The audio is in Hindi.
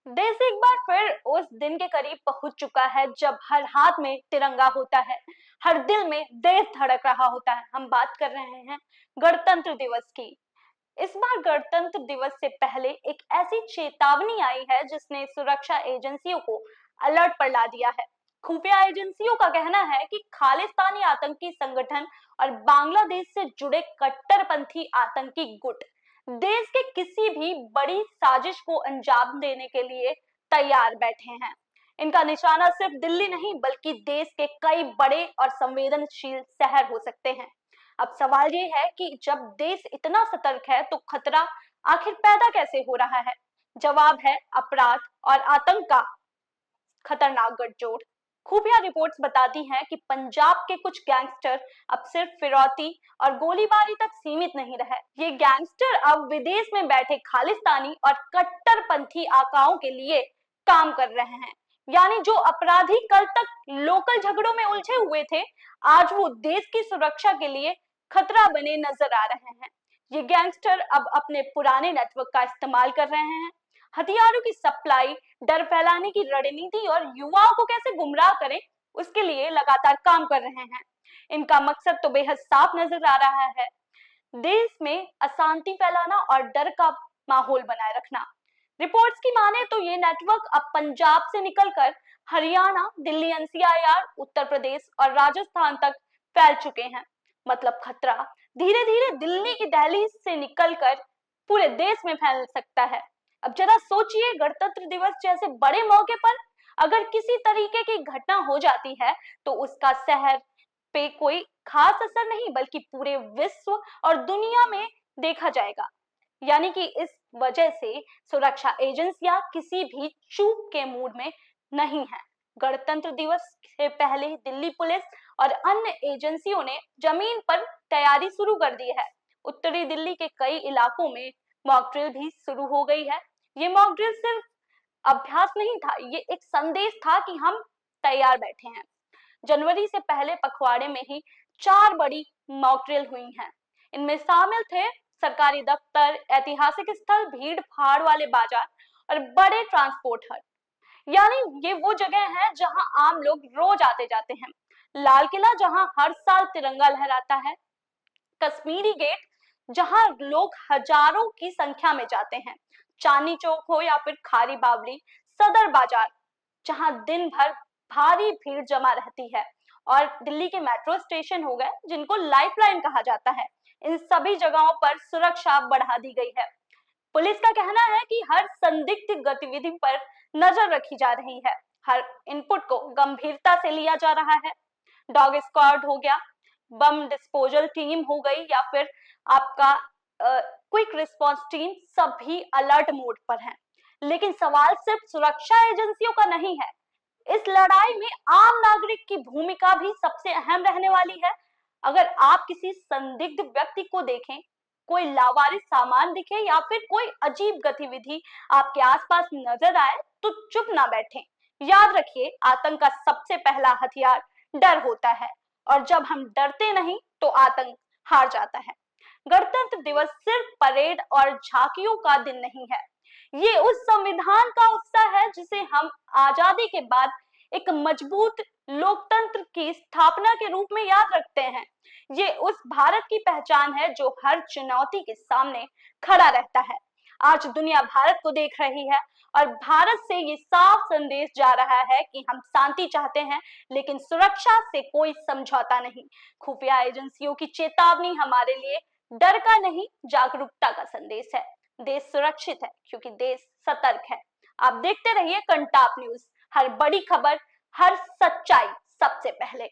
देश एक बार फिर उस दिन के करीब पहुंच चुका है जब हर हाथ में तिरंगा होता है, हर दिल में देश धड़क रहा होता है। हम बात कर रहे हैं गणतंत्र दिवस की। इस बार गणतंत्र दिवस से पहले एक ऐसी चेतावनी आई है जिसने सुरक्षा एजेंसियों को अलर्ट पर ला दिया है। खुफिया एजेंसियों का कहना है कि खालिस्तानी आतंकी संगठन और बांग्लादेश से जुड़े कट्टरपंथी आतंकी गुट देश के किसी भी बड़ी साजिश को अंजाम देने के लिए तैयार बैठे हैं। इनका निशाना सिर्फ दिल्ली नहीं बल्कि देश के कई बड़े और संवेदनशील शहर हो सकते हैं। अब सवाल ये है कि जब देश इतना सतर्क है तो खतरा आखिर पैदा कैसे हो रहा है? जवाब है अपराध और आतंक का खतरनाक गठजोड़। खुफिया रिपोर्ट्स बताती हैं कि पंजाब के कुछ गैंगस्टर अब सिर्फ फिरौती और गोलीबारी तक सीमित नहीं रहे। ये गैंगस्टर अब विदेश में बैठे खालिस्तानी और कट्टरपंथी आकाओं के लिए काम कर रहे हैं। यानी जो अपराधी कल तक लोकल झगड़ों में उलझे हुए थे, आज वो देश की सुरक्षा के लिए खतरा बने नजर आ रहे हैं। ये गैंगस्टर अब अपने पुराने नेटवर्क का इस्तेमाल कर रहे हैं, हथियारों की सप्लाई, डर फैलाने की रणनीति और युवाओं को कैसे गुमराह करें उसके लिए लगातार काम कर रहे हैं। इनका मकसद तो बेहद साफ नजर आ रहा है, देश में अशांति फैलाना और डर का माहौल बनाए रखना। रिपोर्ट्स की माने तो ये नेटवर्क अब पंजाब से निकलकर हरियाणा, दिल्ली एनसीआर, उत्तर प्रदेश और राजस्थान तक फैल चुके हैं। मतलब खतरा धीरे धीरे दिल्ली की दहलीज से निकलकर पूरे देश में फैल सकता है। अब जरा सोचिए, गणतंत्र दिवस जैसे बड़े मौके पर अगर किसी तरीके की घटना हो जाती है तो उसका शहर पे कोई खास असर नहीं बल्कि पूरे विश्व और दुनिया में देखा जाएगा। यानी कि इस वजह से सुरक्षा एजेंसियां किसी भी चूक के मूड में नहीं है। गणतंत्र दिवस से पहले ही दिल्ली पुलिस और अन्य एजेंसियों ने जमीन पर तैयारी शुरू कर दी है। उत्तरी दिल्ली के कई इलाकों में मॉक ड्रिल भी शुरू हो गई है। ये मॉक ड्रिल सिर्फ अभ्यास नहीं था, ये एक संदेश था कि हम तैयार बैठे हैं। जनवरी से पहले पखवाड़े में ही 4 बड़ी मॉक ड्रिल हुई हैं। इनमें शामिल थे सरकारी दफ्तर, ऐतिहासिक स्थल, भीड़ भाड़ वाले बाजार और बड़े ट्रांसपोर्ट हब। यानी ये वो जगह है जहां आम लोग रोज आते जाते हैं। लाल किला जहां हर साल तिरंगा लहराता है, कश्मीरी गेट जहां लोग हजारों की संख्या में जाते हैं, चांदनी चौक हो या फिर खारी बावली, सदर बाजार जहां दिन भर भारी भीड़ जमा रहती है, और दिल्ली के मेट्रो स्टेशन हो गए जिनको लाइफलाइन कहा जाता है। इन सभी जगहों पर सुरक्षा बढ़ा दी गई है। पुलिस का कहना है कि हर संदिग्ध गतिविधि पर नजर रखी जा रही है, हर इनपुट को गंभीरता से लिया जा रहा है। डॉग स्क्वाड हो गया, बम डिस्पोजल टीम हो गई या फिर आपका क्विक रिस्पांस टीम, सभी अलर्ट मोड पर हैं। लेकिन सवाल सिर्फ सुरक्षा एजेंसियों का नहीं है, इस लड़ाई में आम नागरिक की भूमिका भी सबसे अहम रहने वाली है। अगर आप किसी संदिग्ध व्यक्ति को देखें, कोई लावारिस सामान दिखे या फिर कोई अजीब गतिविधि आपके आसपास नजर आए तो चुप ना बैठें। याद रखिए, आतंक का सबसे पहला हथियार डर होता है, और जब हम डरते नहीं तो आतंक हार जाता है। गणतंत्र दिवस सिर्फ परेड और झांकियों का दिन नहीं है, ये उस संविधान का उत्सव है जिसे हम आजादी के बाद एक मजबूत लोकतंत्र की स्थापना के रूप में याद रखते हैं। ये उस भारत की पहचान है जो हर चुनौती के सामने खड़ा रहता है। आज दुनिया भारत को देख रही है और भारत से ये साफ संदेश जा रहा है कि हम शांति चाहते हैं लेकिन सुरक्षा से कोई समझौता नहीं। खुफिया एजेंसियों की चेतावनी हमारे लिए डर का नहीं, जागरूकता का संदेश है। देश सुरक्षित है क्योंकि देश सतर्क है। आप देखते रहिए कंटाप न्यूज, हर बड़ी खबर, हर सच्चाई सबसे पहले।